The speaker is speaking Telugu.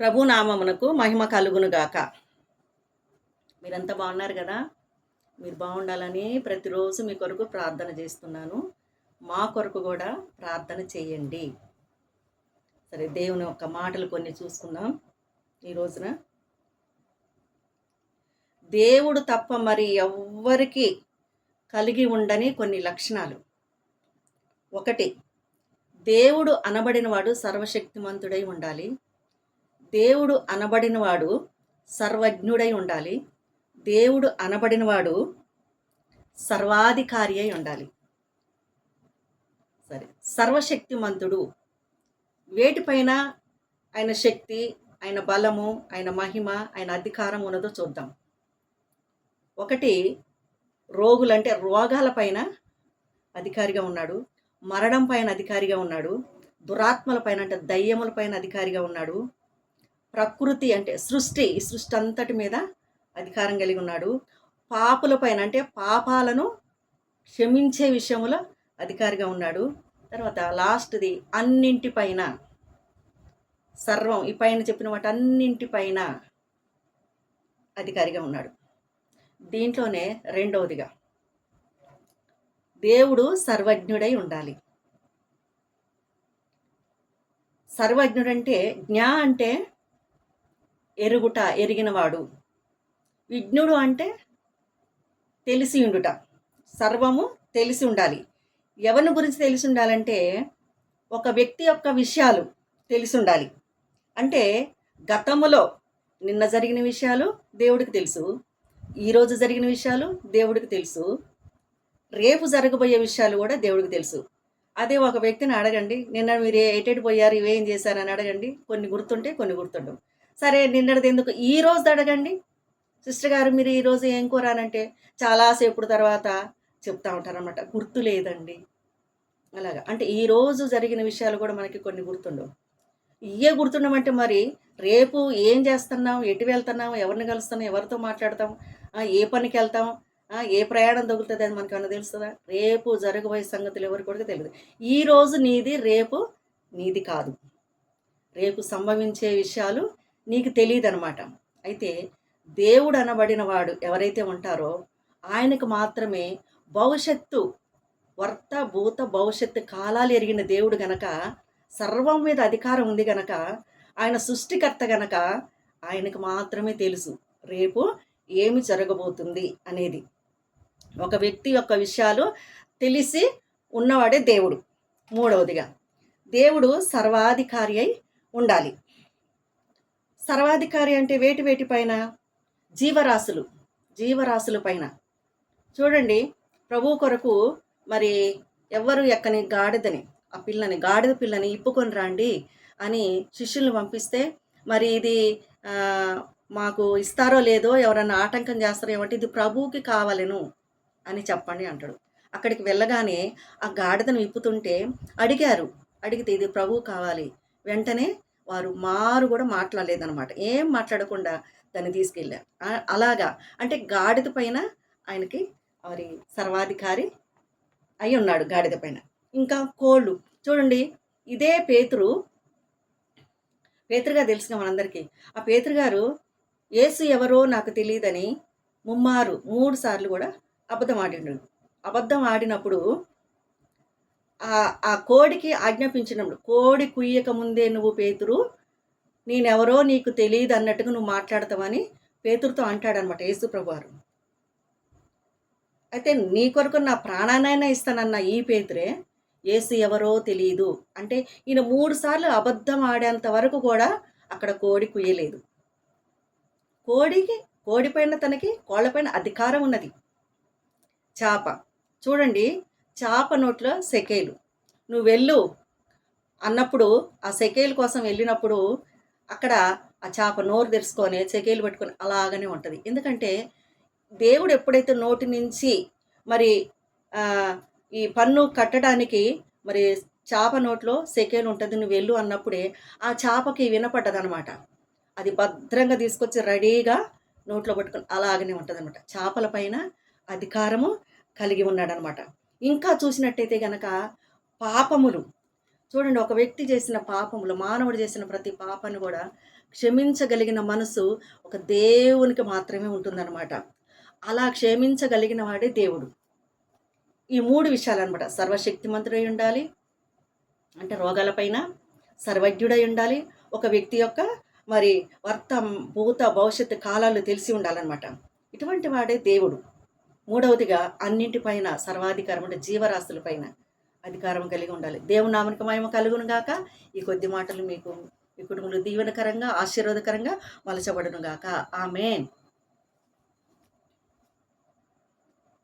ప్రభు నామమునకు మహిమ కలుగును గాక. మీరంతా బాగున్నారు కదా? మీరు బాగుండాలని ప్రతిరోజు మీ కొరకు ప్రార్థన చేస్తున్నాను. మా కొరకు కూడా ప్రార్థన చేయండి. సరే, దేవుని యొక్క మాటలు కొన్ని చూసుకుందాం ఈ రోజున. దేవుడు తప్ప మరి ఎవ్వరికి కలిగి ఉండని కొన్ని లక్షణాలు. ఒకటి, దేవుడు అనబడినవాడు సర్వశక్తిమంతుడై ఉండాలి. దేవుడు అనబడినవాడు సర్వజ్ఞుడై ఉండాలి. దేవుడు అనబడినవాడు సర్వాధికారి అయి ఉండాలి. సరే, సర్వశక్తిమంతుడు, వేటిపైన ఆయన శక్తి, ఆయన బలము, ఆయన మహిమ, ఆయన అధికారం ఉన్నదో చూద్దాం. ఒకటి, రోగులంటే రోగాలపైన అధికారిగా ఉన్నాడు. మరణం పైన అధికారిగా ఉన్నాడు. దురాత్మల పైన అంటే దయ్యముల పైన అధికారిగా ఉన్నాడు. ప్రకృతి అంటే సృష్టి, ఈ సృష్టి అంతటి మీద అధికారం కలిగి ఉన్నాడు. పాపుల పైన అంటే పాపాలను క్షమించే విషయంలో అధికారిగా ఉన్నాడు. తర్వాత లాస్ట్ది అన్నింటిపైన, సర్వం, ఈ పైన చెప్పిన వాటి అన్నింటిపైన అధికారిగా ఉన్నాడు. దీంట్లోనే రెండవదిగా దేవుడు సర్వజ్ఞుడై ఉండాలి. సర్వజ్ఞుడంటే జ్ఞా అంటే ఎరుగుట, ఎరిగినవాడు. విజ్ఞుడు అంటే తెలిసి ఉండుట, సర్వము తెలిసి ఉండాలి. ఎవరిని గురించి తెలిసి ఉండాలంటే ఒక వ్యక్తి యొక్క విషయాలు తెలిసి ఉండాలి. అంటే గతములో నిన్న జరిగిన విషయాలు దేవుడికి తెలుసు, ఈరోజు జరిగిన విషయాలు దేవుడికి తెలుసు, రేపు జరగబోయే విషయాలు కూడా దేవుడికి తెలుసు. అదే ఒక వ్యక్తిని అడగండి, నిన్న మీరు ఎటెటు పోయారు, ఇవేం చేశారని అడగండి, కొన్ని గుర్తుంటే కొన్ని గుర్తుండవు. సరే, నిన్నటిది ఎందుకు, ఈ రోజు అడగండి, సిస్టర్ గారు మీరు ఈరోజు ఏం కూరానంటే చాలాసేపు తర్వాత చెప్తా ఉంటారనమాట, గుర్తు లేదండి. అలాగా అంటే ఈరోజు జరిగిన విషయాలు కూడా మనకి కొన్ని గుర్తుండవు. ఇవే గుర్తుండమంటే మరి రేపు ఏం చేస్తున్నాం, ఎటు వెళ్తున్నాం, ఎవరిని కలుస్తున్నాం, ఎవరితో మాట్లాడతాం, ఏ పనికి వెళ్తాం, ఏ ప్రయాణం తగులుతుంది అని మనకు అన్న తెలుస్తుందా? రేపు జరగబోయే సంగతులు ఎవరికి కూడా తెలియదు. ఈరోజు నీది, రేపు నీది కాదు. రేపు సంభవించే విషయాలు నీకు తెలియదు అనమాట. అయితే దేవుడు అనబడిన వాడు ఎవరైతే ఉంటారో ఆయనకు మాత్రమే భవిష్యత్తు, వర్త భూత భవిష్యత్తు కాలాలు ఎరిగిన దేవుడు గనక, సర్వం మీద అధికారం ఉంది గనక, ఆయన సృష్టికర్త గనక ఆయనకు మాత్రమే తెలుసు రేపు ఏమి జరగబోతుంది అనేది. ఒక వ్యక్తి యొక్క విషయాలు తెలిసి ఉన్నవాడే దేవుడు. మూడవదిగా దేవుడు సర్వాధికారి అయి ఉండాలి. సర్వాధికారి అంటే వేటి పైన? జీవరాశుల పైన. చూడండి, ప్రభు కొరకు మరి ఎవ్వరు ఎక్కని గాడిదని, ఆ గాడిద పిల్లని ఇప్పుకొని రండి అని శిష్యుల్ని పంపిస్తే, మరి ఇది మాకు ఇస్తారో లేదో, ఎవరన్నా ఆటంకం చేస్తారో ఏమంటే, ఇది ప్రభువుకి కావాలను అని చెప్పండి అంటాడు. అక్కడికి వెళ్ళగానే ఆ గాడిదను విప్పుతుంటే అడిగితే ఇది ప్రభువు కావాలి. వెంటనే వారు మారు కూడా మాట్లాడలేదనమాట. ఏం మాట్లాడకుండా దాన్ని తీసుకెళ్ళారు. అలాగా అంటే గాడిద పైన ఆయనకి మరి సర్వాధికారి అయి ఉన్నాడు గాడిద పైన. ఇంకా కోళ్ళు చూడండి, ఇదే పేతురుగా తెలుసుగా మనందరికీ. ఆ పేతురు గారు యేసు ఎవరో నాకు తెలియదని 3 సార్లు కూడా అబద్ధం ఆడినప్పుడు ఆ కోడికి ఆజ్ఞాపించినప్పుడు, కోడి కుయ్యక ముందే నువ్వు పేతురు, నేనెవరో నీకు తెలియదు అన్నట్టుగా నువ్వు మాట్లాడతావని పేతురుతో అంటాడనమాట యేసు ప్రభువారు. అయితే నీ కొరకు నా ప్రాణానైనా ఇస్తానన్న ఈ పేతురే యేసు ఎవరో తెలియదు అంటే, ఈయన 3 సార్లు అబద్ధం ఆడేంత వరకు కూడా అక్కడ కోడి కుయ్యలేదు. కోడిపైన తనకి కోళ్ళపైన అధికారం ఉన్నది. చాప చూడండి, చాప నోట్లో సెకేలు, నువ్వు వెళ్ళు అన్నప్పుడు ఆ సెకేలు కోసం వెళ్ళినప్పుడు అక్కడ ఆ చాప నోరు తెరుచుకొని సెకేలు పెట్టుకొని అలాగనే ఉంటుంది. ఎందుకంటే దేవుడు ఎప్పుడైతే నోటి నుంచి మరి ఈ పన్ను కట్టడానికి మరి చాప నోట్లో సెకేలు ఉంటుంది, నువ్వు వెళ్ళు అన్నప్పుడే ఆ చాపకి వినపడ్డదనమాట. అది భద్రంగా తీసుకొచ్చి రెడీగా నోట్లో పట్టుకొని అలాగనే ఉంటుంది అనమాట. చేపల పైన అధికారము కలిగి ఉన్నాడనమాట. ఇంకా చూసినట్టయితే గనక పాపములు చూడండి, ఒక వ్యక్తి చేసిన పాపములు, మానవుడు చేసిన ప్రతి పాపాన్ని కూడా క్షమించగలిగిన మనసు ఒక దేవునికి మాత్రమే ఉంటుందన్నమాట. అలా క్షమించగలిగిన వాడే దేవుడు. ఈ 3 విషయాలన్నమాట. సర్వశక్తిమంతుడై ఉండాలి, అంటే రోగాలపైన సర్వజ్ఞుడై ఉండాలి. ఒక వ్యక్తి యొక్క మరి భూత, భవిష్యత్తు కాలాలు తెలిసి ఉండాలన్నమాట. ఇటువంటి వాడే దేవుడు. మూడవదిగా అన్నింటిపైన సర్వాధికారం, అంటే జీవరాశులపైన అధికారం కలిగి ఉండాలి. దేవుని నామమునకు మహిమ కలుగును గాక. ఈ కొద్ది మాటలు మీకు మీ కుటుంబంలో దీవెనకరంగా, ఆశీర్వాదకరంగా మలచబడును గాక. ఆమేన్.